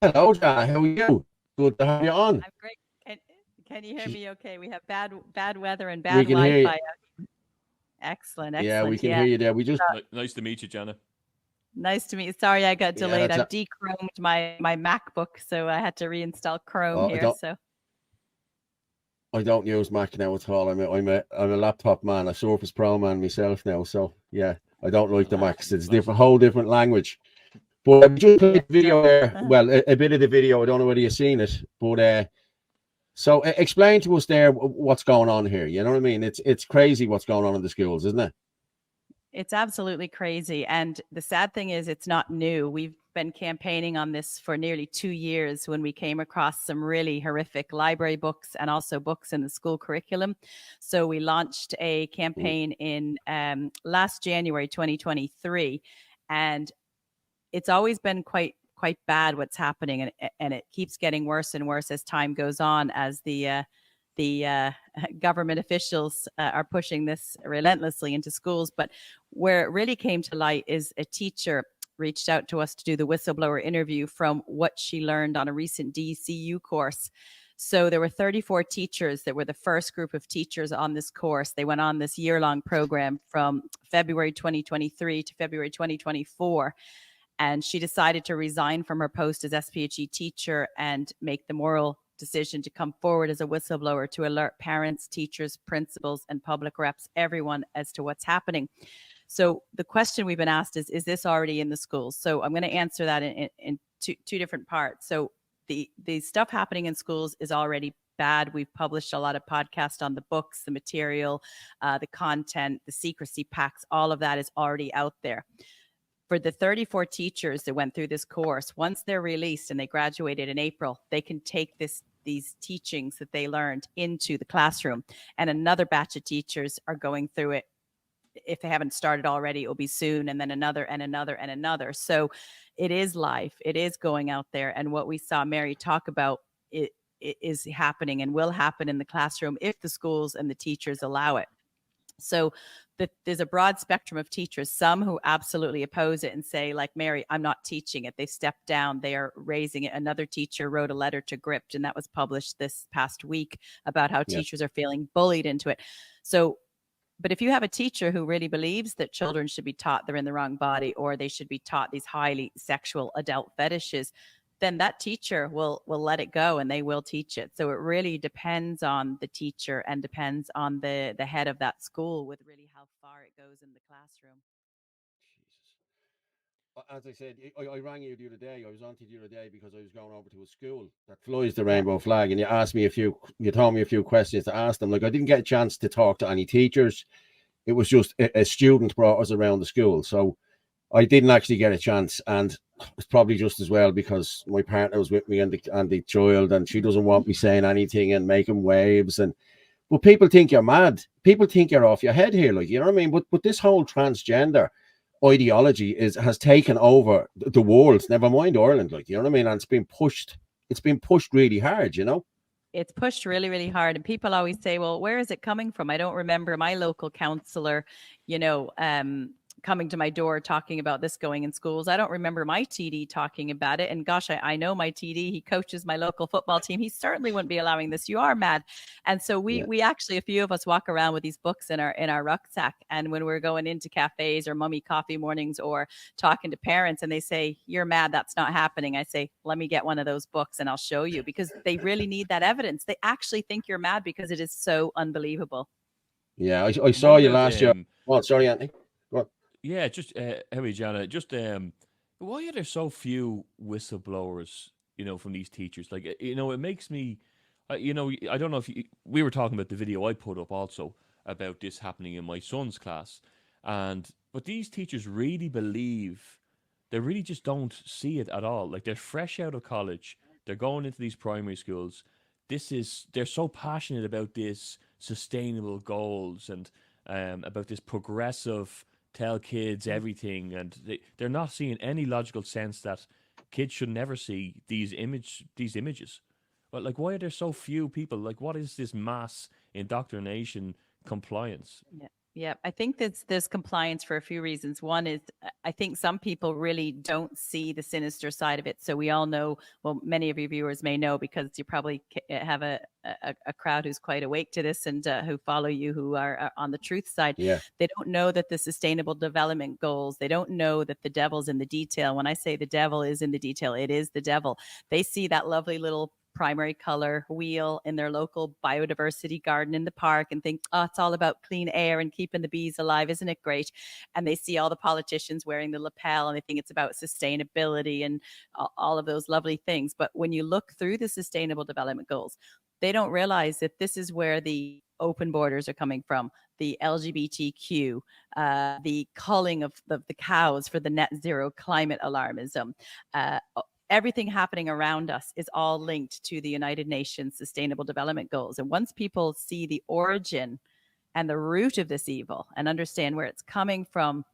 Hello, Jana. How are you? Good to have you on. I'm great. Can can you hear me okay? We have bad weather and We bad can hear you. Wi-Fi. Excellent, Yeah, we excellent. can Yeah. hear you there. We just, Nice to meet you, Jana. Nice to meet you. Sorry I got yeah, delayed. that's I've a, de-chromed my MacBook, so I had to reinstall Chrome oh, here. So I don't use Mac now at all. I'm a laptop man, a Surface Pro man myself now. So yeah, I don't like the I Macs. can It's a different, imagine. whole different language. But I just yeah, played the no. video there. Well, a bit of the video. I don't know whether you've seen it, but explain to us there what's going on here. You know what I mean? It's crazy what's going on in the schools, isn't it? It's absolutely crazy. And the sad thing is, it's not new. We've been campaigning on this for nearly 2 years when we came across some really horrific library books and also books in the school curriculum. So we launched a Mm. campaign in last January 2023. And it's always been quite bad what's happening, and it keeps getting worse and worse as time goes on, as the government officials are pushing this relentlessly into schools. But where it really came to light is a teacher reached out to us to do the whistleblower interview from what she learned on a recent DCU course. So there were 34 teachers that were the first group of teachers on this course. They went on this year-long program from February 2023 to February 2024. And she decided to resign from her post as SPHE teacher and make the moral decision to come forward as a whistleblower to alert parents, teachers, principals, and public reps, everyone, as to what's happening. So the question we've been asked is this already in the schools? So I'm going to answer that in two different parts. So the stuff happening in schools is already bad. We've published a lot of podcasts on the books, the material, the content, the secrecy packs. All of that is already out there. For the 34 teachers that went through this course, once they're released and they graduated in April, they can take these teachings that they learned into the classroom. And another batch of teachers are going through it. If they haven't started already, it will be soon, and then another and another and another. So it is life. It is going out there. And what we saw Mary talk about, it is happening and will happen in the classroom if the schools and the teachers allow it. So there's a broad spectrum of teachers, some who absolutely oppose it and say, like Mary, I'm not teaching it. They stepped down. They are raising it. Another teacher wrote a letter to Gript, and that was published this past week, about how Yeah. teachers are feeling bullied into it. So, but if you have a teacher who really believes that children should be taught they're in the wrong body, or they should be taught these highly sexual adult fetishes, then that teacher will let it go and they will teach it. So it really depends on the teacher and depends on the head of that school with really how far it goes in the classroom. As I said, I rang you the other day. I was on to you the other day because I was going over to a school that flies the Yeah. rainbow flag, and you told me a few questions to ask them. Like, I didn't get a chance to talk to any teachers. It was just a student brought us around the school, so I didn't actually get a chance, and it's probably just as well because my partner was with me and the child, and she doesn't want me saying anything and making waves. And but people think you're mad. People think you're off your head here, like, you know what I mean. But this whole transgender ideology has taken over the world. Never mind Ireland, like, you know what I mean. And it's been pushed. It's been pushed really hard, you know. It's pushed really, really hard. And people always say, well, where is it coming from? I don't remember my local counselor, you know, coming to my door talking about this going in schools. I don't remember my TD talking about it. And gosh, I know my TD. He coaches my local football team. He certainly wouldn't be allowing this. You are mad. And so Yeah. we actually, a few of us walk around with these books in our rucksack. And when we're going into cafes or mummy coffee mornings or talking to parents and they say, you're mad, that's not happening, I say, let me get one of those books and I'll show you, because they really need that evidence. They actually think you're mad because it is so unbelievable. Yeah, I And what saw you about last year. Oh, sorry, Anthony. Go on. yeah, just Harry, Jana, just why are there so few whistleblowers? From these teachers, like it makes me, I don't know if we were talking about the video I put up also about this happening in my son's class, but these teachers really believe, they really just don't see it at all. Like, they're fresh out of college, they're going into these primary schools. They're so passionate about this sustainable goals and about this progressive tell kids everything, and they're not seeing any logical sense that kids should never see these images. But, like, why are there so few people? Like, what is this mass indoctrination compliance? Yeah, I think there's compliance for a few reasons. One is I think some people really don't see the sinister side of it. So we all know, well, many of your viewers may know because you probably have a crowd who's quite awake to this and who follow you, who are on the truth side. Yeah. They don't know that the Sustainable Development Goals, they don't know that the devil's in the detail. When I say the devil is in the detail, it is the devil. They see that lovely little primary color wheel in their local biodiversity garden in the park and think, oh, it's all about clean air and keeping the bees alive. Isn't it great? And they see all the politicians wearing the lapel and they think it's about sustainability and all of those lovely things. But when you look through the Sustainable Development Goals, they don't realize that this is where the open borders are coming from, the LGBTQ, the culling of the cows for the net zero climate alarmism, everything happening around us is all linked to the United Nations Sustainable Development Goals. And once people see the origin and the root of this evil and understand where it's coming from,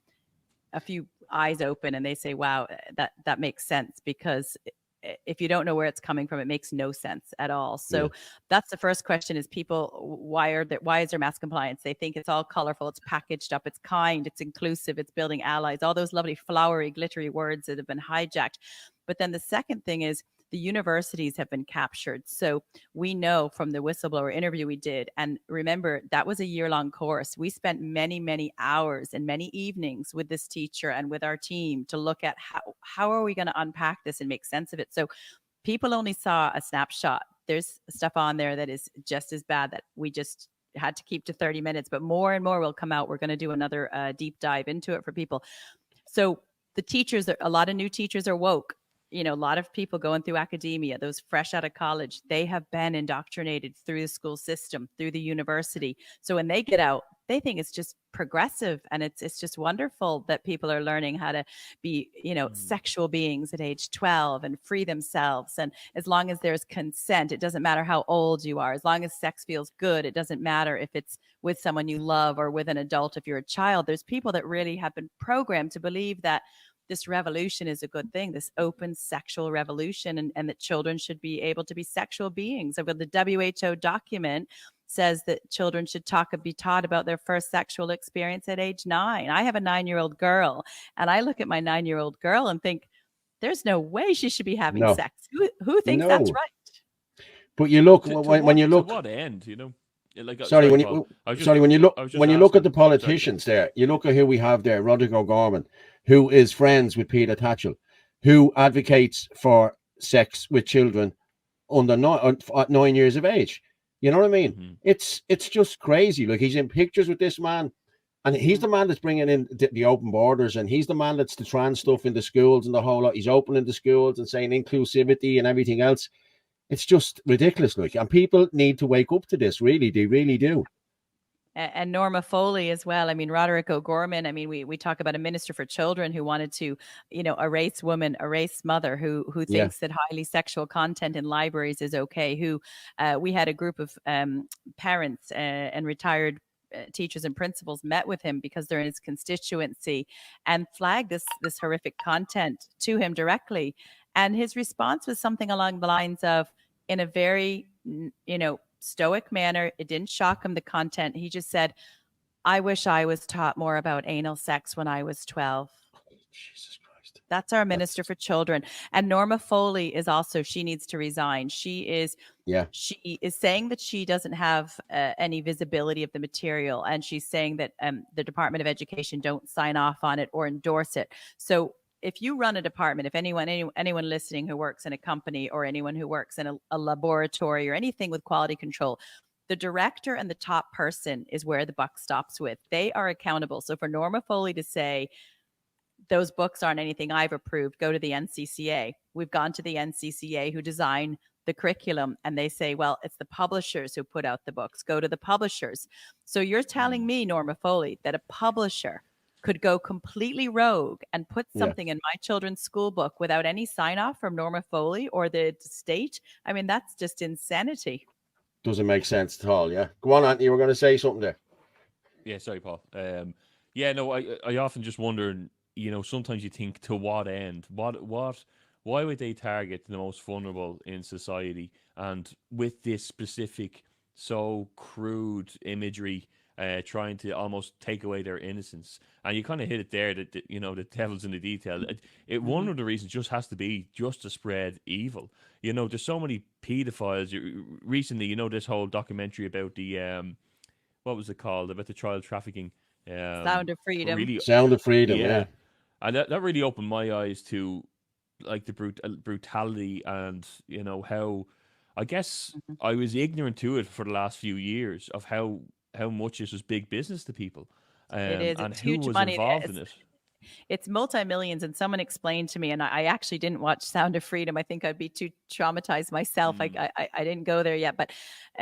a few eyes open and they say, wow, that makes sense, because if you don't know where it's coming from, it makes no sense at all. So that's the first question: is people, why is there mass compliance? They think it's all colorful, it's packaged up, it's kind, it's inclusive, it's building allies, all those lovely flowery, glittery words that have been hijacked. But then the second thing is the universities have been captured. So we know from the whistleblower interview we did, and remember, that was a year-long course. We spent many, many hours and many evenings with this teacher and with our team to look at how are we going to unpack this and make sense of it. So people only saw a snapshot. There's stuff on there that is just as bad that we just had to keep to 30 minutes, but more and more will come out. We're going to do another deep dive into it for people. So the teachers, a lot of new teachers are woke. You know, a lot of people going through academia, those fresh out of college, they have been indoctrinated through the school system, through the university. So when they get out, they think it's just progressive, and it's just wonderful that people are learning how to be, you know, sexual beings at age 12 and free themselves. And as long as there's consent, it doesn't matter how old you are. As long as sex feels good, it doesn't matter if it's with someone you love or with an adult if you're a child. There's people that really have been programmed to believe that this revolution is a good thing, this open sexual revolution, and that children should be able to be sexual beings. So the WHO document says that children should be taught about their first sexual experience at age 9. I have a 9-year-old girl, and I look at my 9-year-old girl and think, there's no way she should be having sex. Who thinks that's right? But you look, when you look, to what end, you know? Like, when you look at the politicians there, you look at who we have there, Roderick O'Gorman, who is friends with Peter Tatchell, who advocates for sex with children under 9 years of age. You know what I mean? Mm-hmm. It's just crazy. Like, he's in pictures with this man, and he's the man that's bringing in the open borders, and he's the man that's the trans stuff in the schools and the whole lot. He's opening the schools and saying inclusivity and everything else. It's just ridiculous, like, and people need to wake up to this. Really, they really do. And Norma Foley as well. I mean, Roderick O'Gorman. I mean, we talk about a minister for children who wanted to, you know, erase mother, who thinks that highly sexual content in libraries is okay. Who we had a group of parents and retired teachers and principals met with him because they're in his constituency, and flagged this horrific content to him directly. And his response was something along the lines of, in a very, you know, stoic manner, it didn't shock him, the content. He just said, I wish I was taught more about anal sex when I was 12. Jesus Christ. That's our minister for children. And Norma Foley is also, she needs to resign. She is saying that she doesn't have any visibility of the material. And she's saying that the Department of Education don't sign off on it or endorse it. So if you run a department, if anyone listening who works in a company, or anyone who works in a laboratory or anything with quality control, the director and the top person is where the buck stops with. They are accountable. So for Norma Foley to say, those books aren't anything I've approved, go to the NCCA. We've gone to the NCCA, who design the curriculum, and they say, well, it's the publishers who put out the books. Go to the publishers. So you're telling me, Norma Foley, that a publisher could go completely rogue and put something in my children's school book without any sign off from Norma Foley or the state? I mean, that's just insanity. Doesn't make sense at all. Yeah. Go on, Anthony. You were going to say something there. Yeah. Sorry, Paul. I often just wonder, you know, sometimes you think, to what end? Why would they target the most vulnerable in society? And with this specific, so crude imagery, trying to almost take away their innocence. And you kind of hit it there that, the devil's in the detail. One of the reasons just has to be just to spread evil. There's so many pedophiles. Recently, this whole documentary about the what was it called, about the child trafficking. Sound of Freedom. Really, Sound of Freedom, yeah. yeah. And that really opened my eyes to like the brutality and how, I guess, I was ignorant to it for the last few years of how much this was big business to people, It is. and It's who huge was money. involved in it. It's multi-millions, and someone explained to me, and I actually didn't watch Sound of Freedom. I think I'd be too traumatized myself. I didn't go there yet, but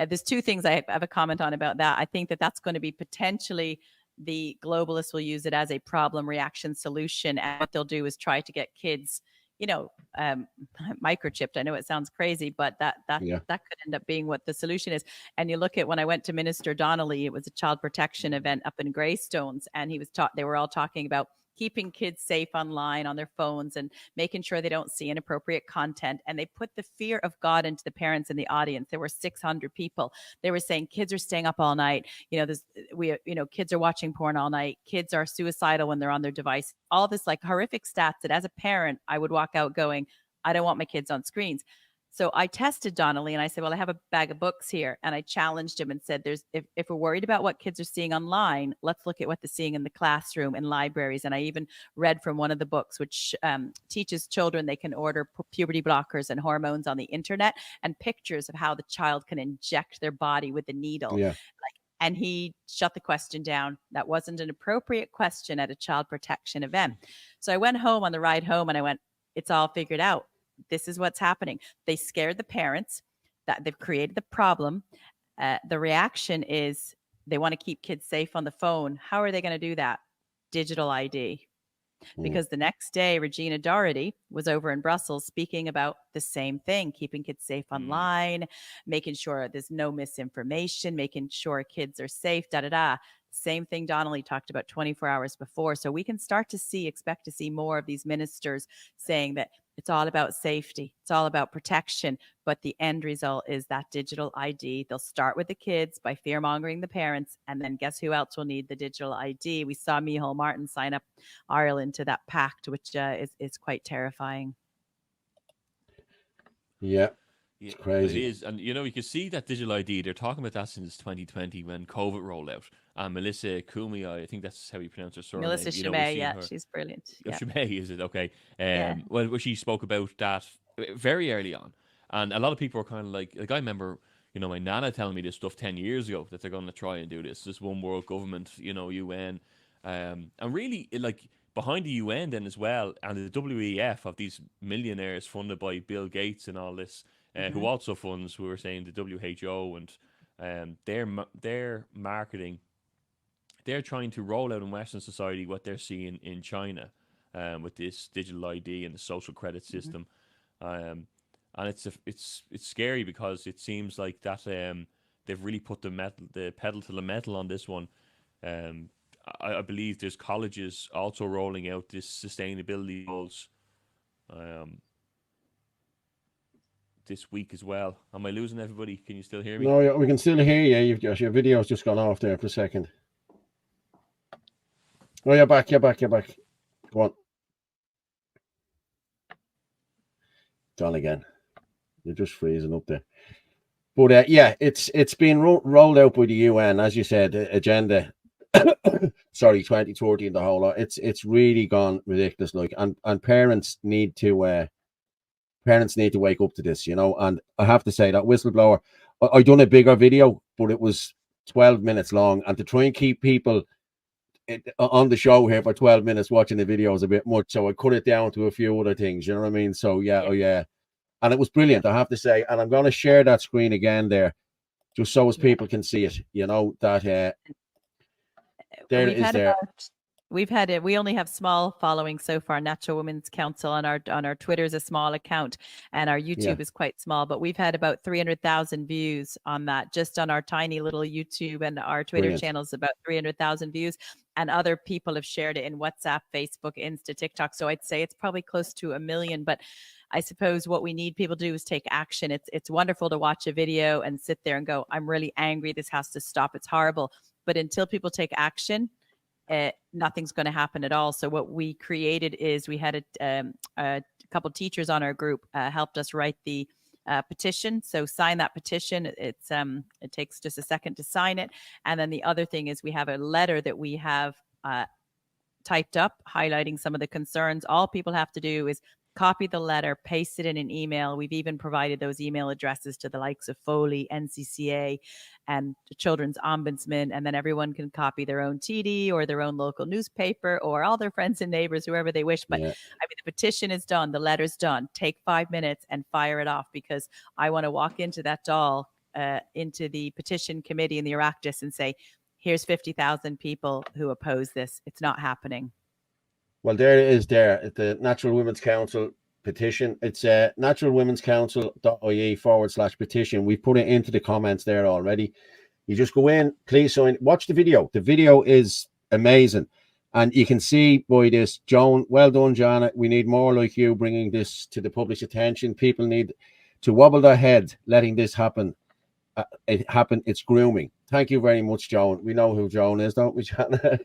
there's two things I have a comment on about that. I think that's going to be potentially, the globalists will use it as a problem reaction solution, and what they'll do is try to get kids, microchipped. I know it sounds crazy, but that could end up being what the solution is. And you look at, when I went to Minister Donnelly, it was a child protection event up in Greystones, and they were all talking about keeping kids safe online on their phones and making sure they don't see inappropriate content. And they put the fear of God into the parents in the audience. There were 600 people. They were saying kids are staying up all night. Kids are watching porn all night. Kids are suicidal when they're on their device. All this like horrific stats that as a parent, I would walk out going, I don't want my kids on screens. So I tested Donnelly and I said, well, I have a bag of books here. And I challenged him and said, if we're worried about what kids are seeing online, let's look at what they're seeing in the classroom, in libraries. And I even read from one of the books, which teaches children they can order puberty blockers and hormones on the internet, and pictures of how the child can inject their body with a needle. Yeah. And he shut the question down. That wasn't an appropriate question at a child protection event. So I went home on the ride home and I went, it's all figured out. This is what's happening. They scared the parents, that they've created the problem. The reaction is they want to keep kids safe on the phone. How are they going to do that? Digital ID. Because the next day, Regina Doherty was over in Brussels speaking about the same thing, keeping kids safe online, making sure there's no misinformation, making sure kids are safe, Same thing Donnelly talked about 24 hours before. So we can expect to see more of these ministers saying that it's all about safety. It's all about protection. But the end result is that digital ID. They'll start with the kids by fear-mongering the parents. And then guess who else will need the digital ID? We saw Micheál Martin sign up Ireland to that pact, which is quite terrifying. Yeah. It's crazy. It is. And, you can see that digital ID, they're talking about that since 2020 when COVID rolled out. And Melissa Kumia, I think that's how you pronounce her surname. Melissa Chimay, she's brilliant. Oh, yeah. Chimay, is it? Okay. Well, she spoke about that very early on. And a lot of people were kind of like I remember, my nana telling me this stuff 10 years ago, that they're going to try and do this one world government, UN. And really, behind the UN then as well, and the WEF of these millionaires funded by Bill Gates and all this, who also funds, we were saying, the WHO, and their marketing. They're trying to roll out in Western society what they're seeing in China, with this digital ID and the social credit system, and it's scary because it seems like that they've really put the pedal to the metal on this one. I believe there's colleges also rolling out this sustainability goals this week as well. Am I losing everybody? Can you still hear me? No, we can still hear you. Your video's just gone off there for a second. Oh, you're back. Go on. Gone again. You're just freezing up there. But it's been rolled out by the UN, as you said, agenda. Sorry, 2030 and the whole lot. It's really gone ridiculous. And parents need to wake up to this, And I have to say that whistleblower, I done a bigger video, but it was 12 minutes long, and to try and keep people on the show here for 12 minutes watching the video is a bit much, so I cut it down to a few other things, you know what I mean? So and it was brilliant, I have to say, and I'm going to share that screen again there, just so as people can see it, that there it is there. We only have small following so far. Natural Women's Council on our Twitter is a small account, and our YouTube is quite small, but we've had about 300,000 views on that, just on our tiny little YouTube, and our Twitter channels about 300,000 views, and other people have shared it in WhatsApp, Facebook, Insta, TikTok. So I'd say it's probably close to 1 million, but I suppose what we need people to do is take action. It's wonderful to watch a video and sit there and go, I'm really angry. This has to stop. It's horrible. but until people take action, nothing's going to happen at all. So what we created is we had a couple teachers on our group helped us write the petition. So sign that petition. It takes just a second to sign it. And then the other thing is we have a letter that we have typed up highlighting some of the concerns. All people have to do is copy the letter, paste it in an email. We've even provided those email addresses to the likes of Foley, NCCA, and the Children's Ombudsman, and then everyone can copy their own TD or their own local newspaper or all their friends and neighbors, whoever they wish. But I mean, the petition is done, the letter's done. Take 5 minutes and fire it off, because I want to walk into that doll, into the petition committee in the Oireachtas and say, here's 50,000 people who oppose this. It's not happening. Well, there it is there at the Natural Women's Council petition. It's naturalwomen'scouncil.ie/petition. We put it into the comments there already. You just go in, please sign, watch the video. The video is amazing. And you can see by this, Joan, well done, Jana. We need more like you bringing this to the public's attention. People need to wobble their head letting this happen. It's grooming. Thank you very much, Joan. We know who Joan is, don't we, Jana?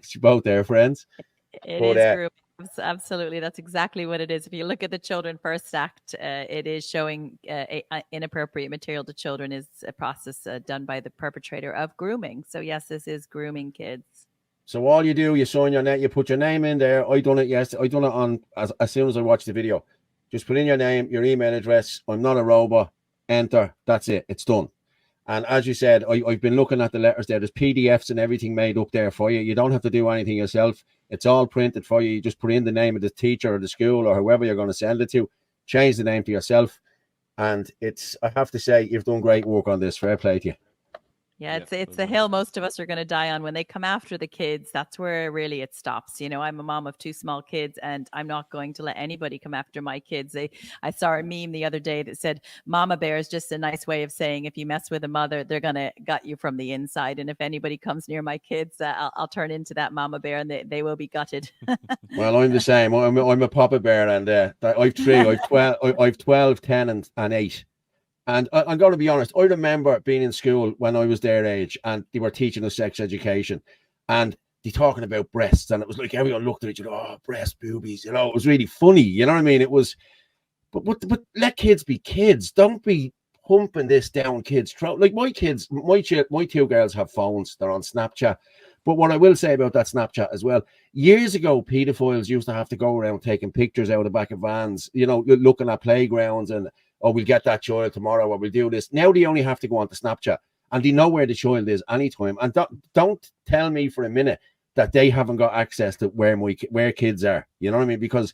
She's both their friends. It is grooming. Absolutely. That's exactly what it is. If you look at the Children First Act, it is showing inappropriate material to children is a process done by the perpetrator of grooming. So yes, this is grooming kids. So all you do, you sign your net, you put your name in there. I done it on as soon as I watched the video. Just put in your name, your email address. I'm not a robot. Enter. That's it. It's done. And as you said, I've been looking at the letters there. There's PDFs and everything made up there for you. You don't have to do anything yourself. It's all printed for you. You just put in the name of the teacher or the school or whoever you're going to send it to. Change the name to yourself. And I have to say, you've done great work on this. Fair play to you. Yeah, it's the hill most of us are going to die on. When they come after the kids, that's where really it stops. You know, I'm a mom of 2 small kids, and I'm not going to let anybody come after my kids. I saw a meme the other day that said, "Mama bear" is just a nice way of saying if you mess with a mother, they're going to gut you from the inside. And if anybody comes near my kids, I'll turn into that mama bear, and they will be gutted. Well, I'm the same. I'm a papa bear, and I've 3. I've 12, 10, and 8. And I'm going to be honest, I remember being in school when I was their age, and they were teaching us sex education, and they talking about breasts, and it was like everyone looked at each other, oh, breast, boobies, you know, it was really funny, you know what I mean? It was, but let kids be kids. Don't be pumping this down kids' throat. Like my 2 girls have phones, they're on Snapchat. But what I will say about that Snapchat as well, years ago, pedophiles used to have to go around taking pictures out of the back of vans, you know, looking at playgrounds and, oh, we'll get that child tomorrow, or we'll do this. Now they only have to go on to Snapchat, and they know where the child is anytime. And don't tell me for a minute that they haven't got access to where kids are. You know what I mean? Because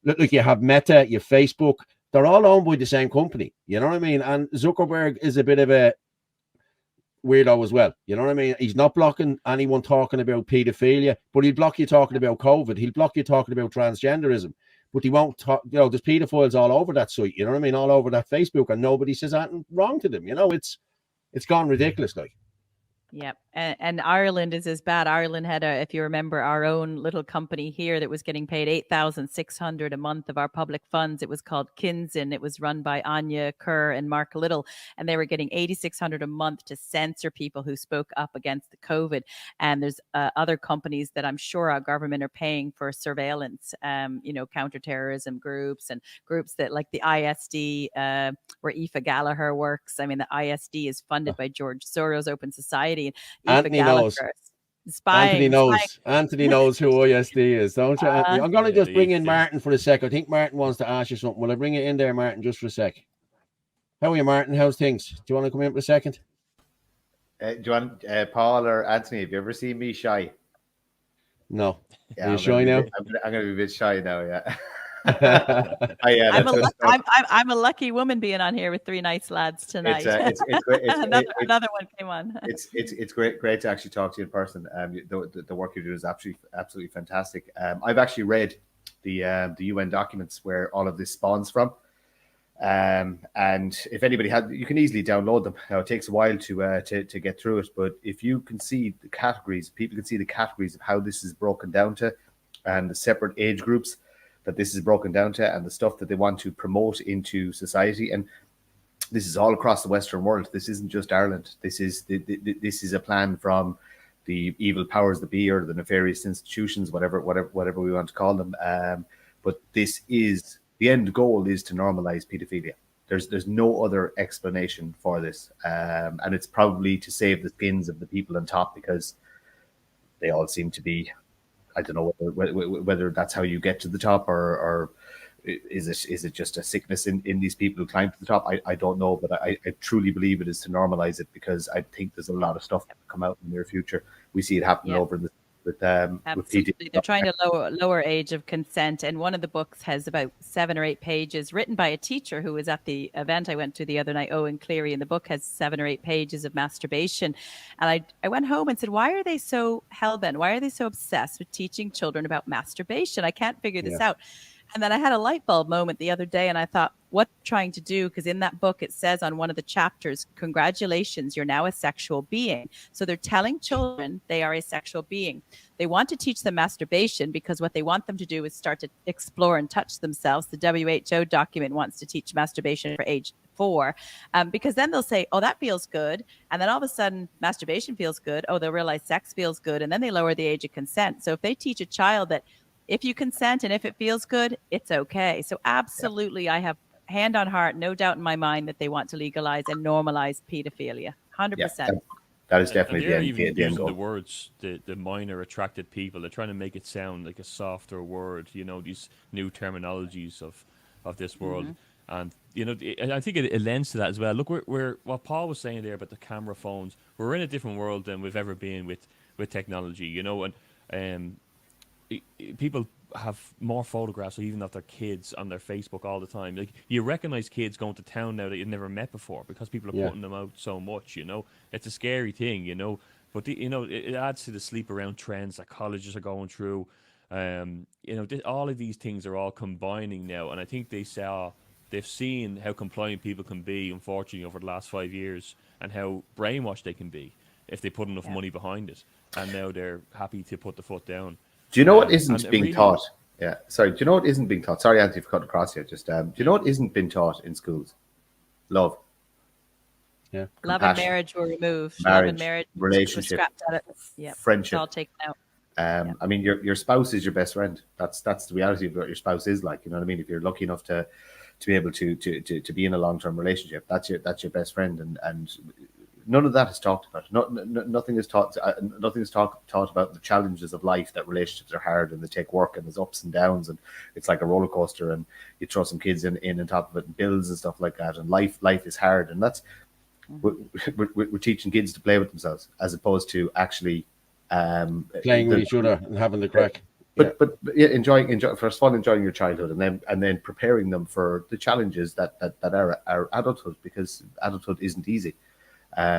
look, you have Meta, you have Facebook. They're all owned by the same company. You know what I mean? And Zuckerberg is a bit of a weirdo as well. You know what I mean? He's not blocking anyone talking about pedophilia, but he'll block you talking about COVID. He'll block you talking about transgenderism. But he won't talk, you know, there's pedophiles all over that site, you know what I mean? All over that Facebook, and nobody says anything wrong to them. You know, it's gone ridiculous, like. Yep. And Ireland is as bad. Ireland had, if you remember, our own little company here that was getting paid $8,600 a month of our public funds. It was called Kinsin. It was run by Anya Kerr and Mark Little, and they were getting $8,600 a month to censor people who spoke up against the COVID. And there's other companies that I'm sure our government are paying for surveillance, you know, counterterrorism groups and groups that like the ISD, where Aoife Gallagher works. I mean, the ISD is funded by George Soros Open Society. Anthony knows. Spying. Anthony knows who ISD is, don't you? I'm going to just bring in Martin for a sec. I think Martin wants to ask you something. Will I bring you in there, Martin, just for a sec? How are you, Martin? How's things? Do you want to come in for a second? Do you want Paul or Anthony? Have you ever seen me shy? No. Yeah, are you shy now? I'm going to be a bit shy now, yeah. I'm a lucky woman being on here with 3 nice lads tonight. It's great. Another one came on. It's great to actually talk to you in person. The work you do is absolutely fantastic. I've actually read the UN documents where all of this spawns from. And if anybody you can easily download them. Now it takes a while to get through it, but if you can see the categories, people can see the categories of how this is broken down to, and the separate age groups that this is broken down to, and the stuff that they want to promote into society. And this is all across the Western world. This isn't just Ireland. This is a plan from the evil powers that be, or the nefarious institutions, whatever we want to call them. But this is the end goal, is to normalize pedophilia. There's no other explanation for this, and it's probably to save the skins of the people on top, because they all seem to be. I don't know whether that's how you get to the top, or is it just a sickness in these people who climb to the top? I don't know, but I truly believe it is to normalize it, because I think there's a lot of stuff that will come out in the near future. We see it happening over with Absolutely. They're trying to lower age of consent, and one of the books has about 7 or 8 pages, written by a teacher who was at the event I went to the other night, Owen Cleary, and the book has 7 or 8 pages of masturbation. And I went home and said, why are they so hellbent? Why are they so obsessed with teaching children about masturbation? I can't figure this out. And then I had a light bulb moment the other day, and I thought, what trying to do? Because in that book, it says on one of the chapters, congratulations, you're now a sexual being. So they're telling children they are a sexual being. They want to teach them masturbation because what they want them to do is start to explore and touch themselves. The WHO document wants to teach masturbation for age 4, because then they'll say, oh, that feels good. And then all of a sudden, masturbation feels good. Oh, they'll realize sex feels good. And then they lower the age of consent. So if they teach a child that if you consent and if it feels good, it's okay. So absolutely, I have hand on heart, no doubt in my mind that they want to legalize and normalize pedophilia. 100%. That is definitely they're the even end using goal. the words, the minor attracted people. They're trying to make it sound like a softer word. You know, these new terminologies of this world. And you know, I think it lends to that as well. Look, we're what Paul was saying there about the camera phones. We're in a different world than we've ever been with technology. You know, and people have more photographs even of their kids on their Facebook all the time. Like, you recognize kids going to town now that you've never met before, because people are putting them out so much. You know, it's a scary thing. You know, but you know, it adds to the sleep around trends that colleges are going through. You know, all of these things are all combining now, and I think they've seen how compliant people can be, unfortunately, over the last 5 years, and how brainwashed they can be if they put enough money behind it. And now they're happy to put the foot down. Do you know what isn't being taught? Yeah, sorry. Do you know what isn't being taught? Sorry, Anthony, for cutting across here. Just do you know what isn't being taught in schools? Love. Yeah. Love and marriage were removed. Marriage, love and marriage, relationship, friendship. It's all taken out. I mean, your spouse is your best friend. That's the reality of what your spouse is like. You know what I mean? If you're lucky enough to be able to be in a long-term relationship, that's your best friend, and none of that is talked about. Nothing is taught. Nothing is taught about the challenges of life. That relationships are hard and they take work, and there's ups and downs, and it's like a roller coaster. And you throw some kids in on top of it, and bills and stuff like that. And life is hard, and that's we're teaching kids to play with themselves as opposed to actually playing with each other and having the crack. But enjoying first of all, enjoying your childhood, and then preparing them for the challenges that are adulthood, because adulthood isn't easy.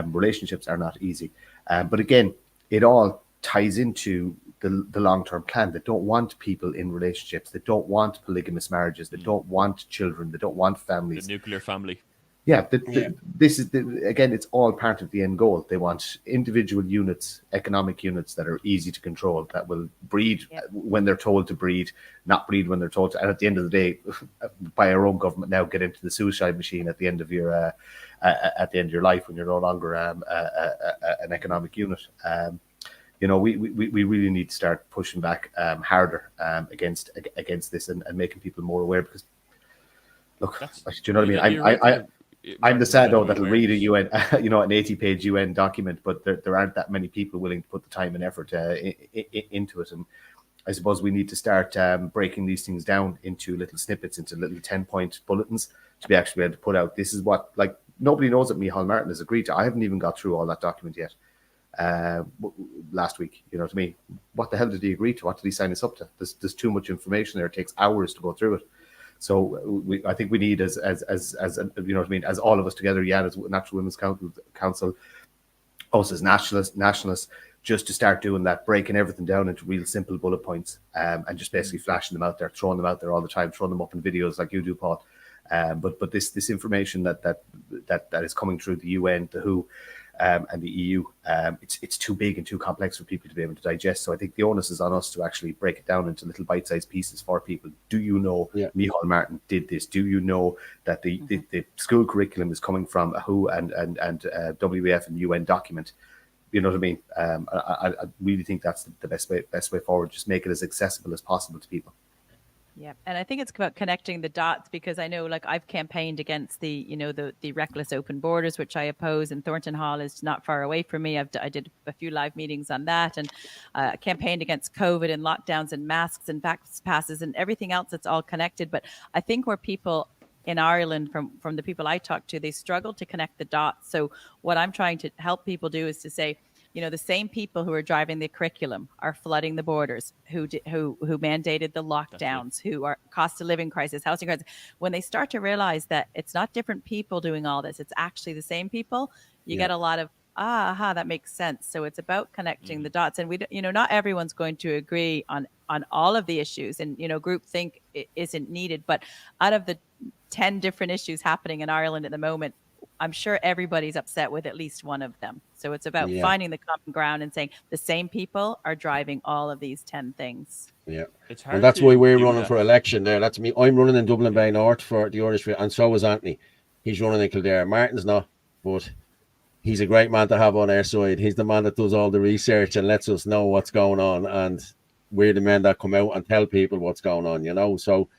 Relationships are not easy, but again, it all ties into the long-term plan. They don't want people in relationships. They don't want polygamous marriages. They don't want children. They don't want families. The nuclear family. Yeah, this is again, it's all part of the end goal. They want individual units, economic units that are easy to control, that will breed when they're told to breed, not breed when they're told to. And at the end of the day, by our own government now, get into the suicide machine at the end of your life, when you're no longer an economic unit. You know, we really need to start pushing back harder against this, and making people more aware. Because look, do you know what I mean? I'm the sado that'll read a UN, an 80-page UN document, but there aren't that many people willing to put the time and effort into it. And I suppose we need to start breaking these things down into little snippets, into little 10-point bulletins, to be actually able to put out. This is what, like, nobody knows that Micheál Martin has agreed to. I haven't even got through all that document yet. Last week, you know, to me, what the hell did he agree to? What did he sign us up to? There's too much information there. It takes hours to go through it. So I think we need, as you know what I mean, as all of us together, as Natural Women's Council, us as nationalists, just to start doing that, breaking everything down into real simple bullet points, and just basically flashing them out there, throwing them out there all the time, throwing them up in videos like you do, Paul. But this information that is coming through the UN, the WHO, and the EU. It's too big and too complex for people to be able to digest. So I think the onus is on us to actually break it down into little bite-sized pieces for people. Do you know Micheál Martin did this? Do you know that the school curriculum is coming from a WHO and WEF and UN document? You know what I mean? I really think that's the best way forward. Just make it as accessible as possible to people. Yeah, and I think it's about connecting the dots, because I know, like, I've campaigned against the reckless open borders, which I oppose, and Thornton Hall is not far away from me. I did a few live meetings on that, and campaigned against COVID and lockdowns and masks and vax passes and everything else that's all connected. But I think where people in Ireland, from the people I talk to, they struggle to connect the dots. So what I'm trying to help people do is to say, the same people who are driving the curriculum are flooding the borders, who mandated the lockdowns, who are cost of living crisis, housing crisis. When they start to realize that it's not different people doing all this, it's actually the same people, you get a lot of, that makes sense. So it's about connecting the dots. And not everyone's going to agree on all of the issues, and, groupthink isn't needed. But out of the 10 different issues happening in Ireland at the moment, I'm sure everybody's upset with at least one of them. So it's about finding the common ground and saying the same people are driving all of these 10 things. Yeah. It's hard, and that's why we're running that for election there. That's me. I'm running in Dublin Bay North for the Irish, and so is Anthony. He's running in Cllr. Martin's not, but he's a great man to have on our side. He's the man that does all the research and lets us know what's going on. And we're the men that come out and tell people what's going on, So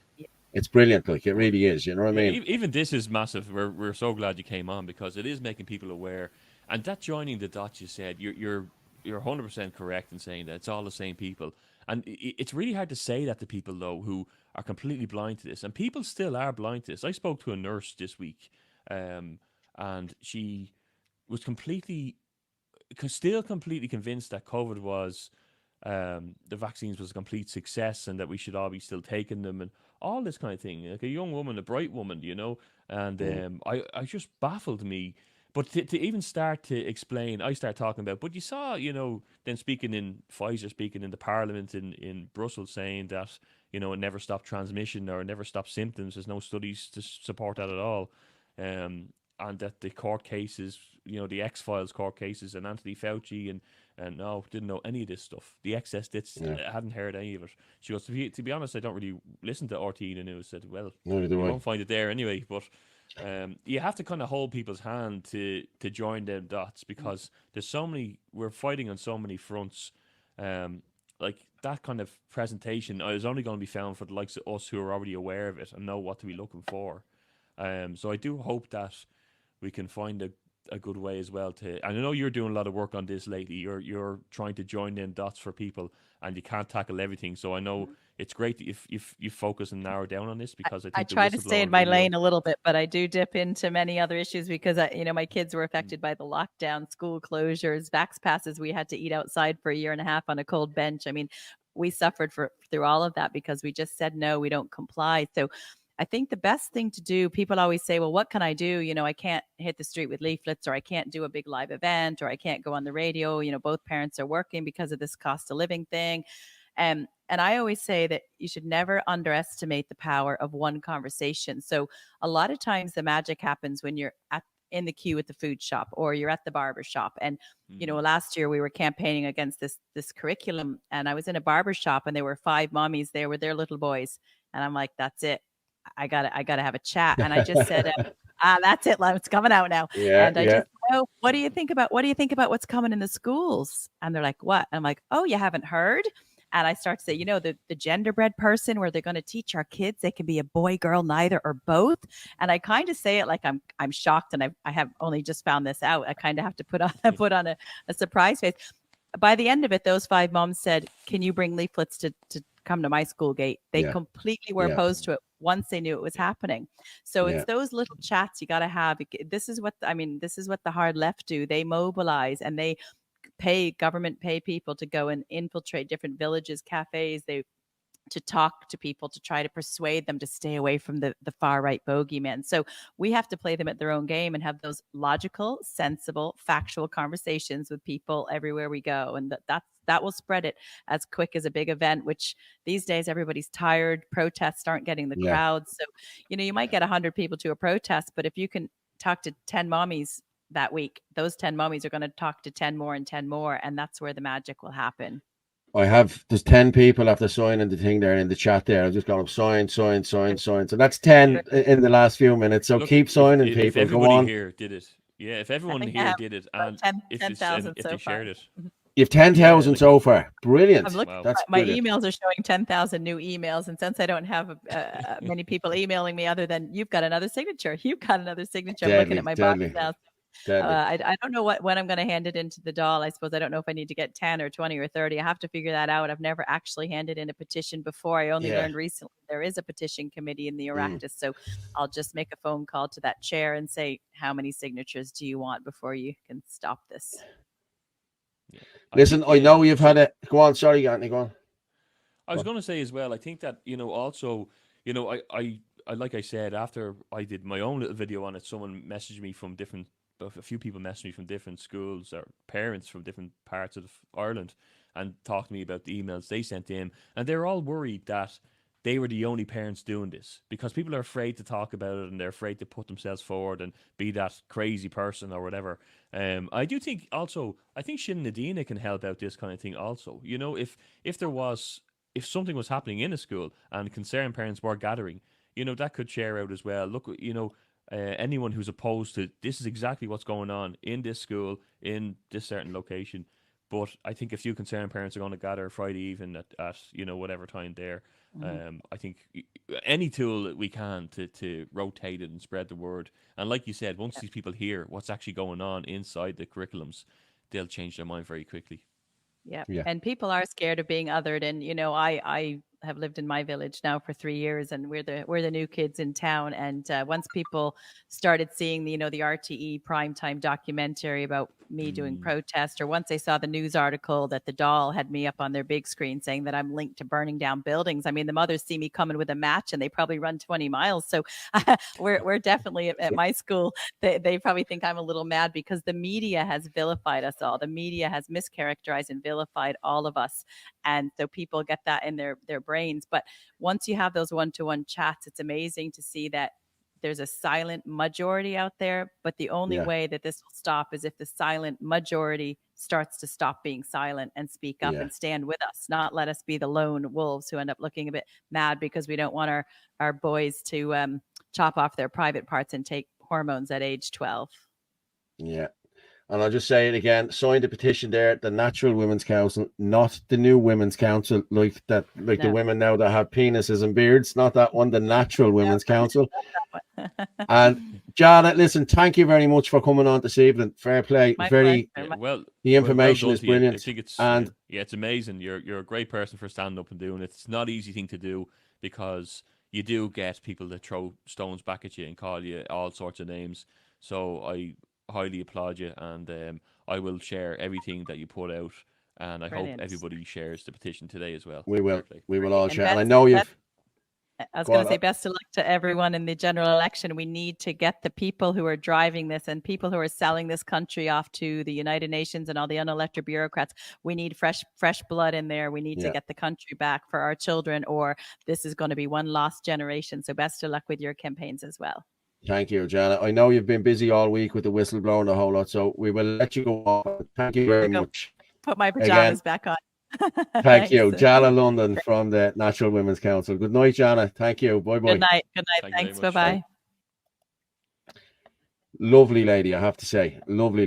it's brilliant. Like, it really is. You know what I mean? Even this is massive. We're so glad you came on, because it is making people aware. And that joining the dots, you said, you're 100% correct in saying that it's all the same people. And it's really hard to say that to people, though, who are completely blind to this. And people still are blind to this. I spoke to a nurse this week, and she was still completely convinced that COVID was, the vaccines was a complete success, and that we should all be still taking them, and all this kind of thing. Like a young woman, a bright woman, and I just baffled me. But to even start to explain, I start talking about, but you saw, then Pfizer speaking in the Parliament in Brussels, saying that, it never stopped transmission or never stopped symptoms. There's no studies to support that at all. And that the court cases, the X-Files court cases, and Anthony Fauci and no, didn't know any of this stuff. The excess bits, I hadn't heard any of it. She goes, to be honest, I don't really listen to RT in the news. I said, well, you won't find it there anyway. But you have to kind of hold people's hand to join them dots, because there's so many, we're fighting on so many fronts. Like that kind of presentation is only going to be found for the likes of us who are already aware of it and know what to be looking for. So I do hope that we can find a good way as well to, and I know you're doing a lot of work on this lately. You're trying to join in dots for people, and you can't tackle everything. So I know it's great if you focus and narrow down on this, because I think I try to stay in my lane a little bit, but I do dip into many other issues, because my kids were affected by the lockdown, school closures, vax passes. We had to eat outside for a year and a half on a cold bench. I mean, we suffered through all of that because we just said no, we don't comply. So I think the best thing to do, people always say, well, what can I do? I can't hit the street with leaflets, or I can't do a big live event, or I can't go on the radio. Both parents are working because of this cost of living thing. And I always say that you should never underestimate the power of one conversation. So a lot of times the magic happens when you're in the queue at the food shop, or you're at the barber shop. And, last year we were campaigning against this curriculum, and I was in a barber shop, and there were 5 mommies there with their little boys. And I'm like, that's it. I gotta have a chat. And I just said, that's it. It's coming out now. And I just, what do you think about what's coming in the schools? And they're like, what? I'm like, oh, you haven't heard? And I start to say, the genderbread person, where they're going to teach our kids they can be a boy, girl, neither, or both. And I kind of say it like I'm shocked, and I have only just found this out. I kind of have to put on a surprise face. By the end of it, those 5 moms said, can you bring leaflets to come to my school gate? They completely were opposed to it once they knew it was happening. So it's those little chats you got to have. This is what the hard left do. They mobilize, and they government pay people to go and infiltrate different villages, cafes, to talk to people, to try to persuade them to stay away from the far right bogeymen. So we have to play them at their own game and have those logical, sensible, factual conversations with people everywhere we go. And that will spread it as quick as a big event, which these days everybody's tired. Protests aren't getting the crowds. So, you might get 100 people to a protest, but if you can talk to 10 mommies that week. Those 10 mummies are going to talk to 10 more and 10 more, and that's where the magic will happen. There's 10 people after signing the thing there in the chat there. I've just got up sign. So that's 10 in the last few minutes. So Look, keep signing, if people. Go everybody on. here did it, if everyone I here did it, and 10,000 if so they far. shared it, You've 10,000 so far. Brilliant. I'm looking. Wow. That's my brilliant. emails are showing 10,000 new emails, and since I don't have many people emailing me other than you've got another signature, I'm looking at my box now. I don't know when I'm going to hand it into the doll. I suppose I don't know if I need to get 10 or 20 or 30. I have to figure that out. I've never actually handed in a petition before. I only learned recently there is a petition committee in the Oireachtas. So I'll just make a phone call to that chair and say, how many signatures do you want before you can stop this? Yeah. Listen, I know you've had it. Go on. Sorry, Anthony, go on. I was going to say as well, I think that, also, I like I said, after I did my own little video on it, someone messaged me from a few people messaged me from different schools or parents from different parts of Ireland and talked to me about the emails they sent in. And they're all worried that they were the only parents doing this because people are afraid to talk about it and they're afraid to put themselves forward and be that crazy person or whatever. I do think also, I think Shin Nadina can help out this kind of thing also. If something was happening in a school and concerned parents were gathering, that could share out as well. Look, anyone who's opposed to this is exactly what's going on in this school, in this certain location. But I think a few concerned parents are going to gather Friday evening at whatever time there. I think any tool that we can to rotate it and spread the word. And like you said, once these people hear what's actually going on inside the curriculums, they'll change their mind very quickly. Yeah. And people are scared of being othered. And, I have lived in my village now for 3 years, and we're the new kids in town. And once people started seeing the RTE primetime documentary about me doing protest, or once they saw the news article that the doll had me up on their big screen saying that I'm linked to burning down buildings. I mean, the mothers see me coming with a match and they probably run 20 miles. So we're definitely at my school. They probably think I'm a little mad because the media has vilified us all. The media has mischaracterized and vilified all of us. And so people get that in their brains. But once you have those one-to-one chats, it's amazing to see that there's a silent majority out there. But the only way that this will stop is if the silent majority starts to stop being silent and speak up and stand with us, not let us be the lone wolves who end up looking a bit mad because we don't want our boys to chop off their private parts and take hormones at age 12. Yeah. And I'll just say it again, sign the petition there, the Natural Women's Council, not the new Women's Council, like the women now that have penises and beards, not that one, the Natural Women's Council. And Jana, listen, thank you very much for coming on this evening. Fair play. The information is brilliant. I think it's it's amazing. You're a great person for standing up and doing it. It's not an easy thing to do because you do get people that throw stones back at you and call you all sorts of names. So I highly applaud you, and I will share everything that you put out, and I hope everybody shares the petition today as well. We will all share. And I know you've I was going to say best of luck to everyone in the general election. We need to get the people who are driving this and people who are selling this country off to the United Nations and all the unelected bureaucrats. We need fresh blood in there. We need to get the country back for our children, or this is going to be one lost generation. So best of luck with your campaigns as well. Thank you, Jana. I know you've been busy all week with the whistleblower and the whole lot, so we will let you go off. Thank you very much. Put my pajamas back on. Thank you. Jana Lunden from the Natural Women's Council. Good night, Jana. Thank you. Bye-bye. Good night. Thanks. Bye-bye. Lovely lady, I have to say. Lovely.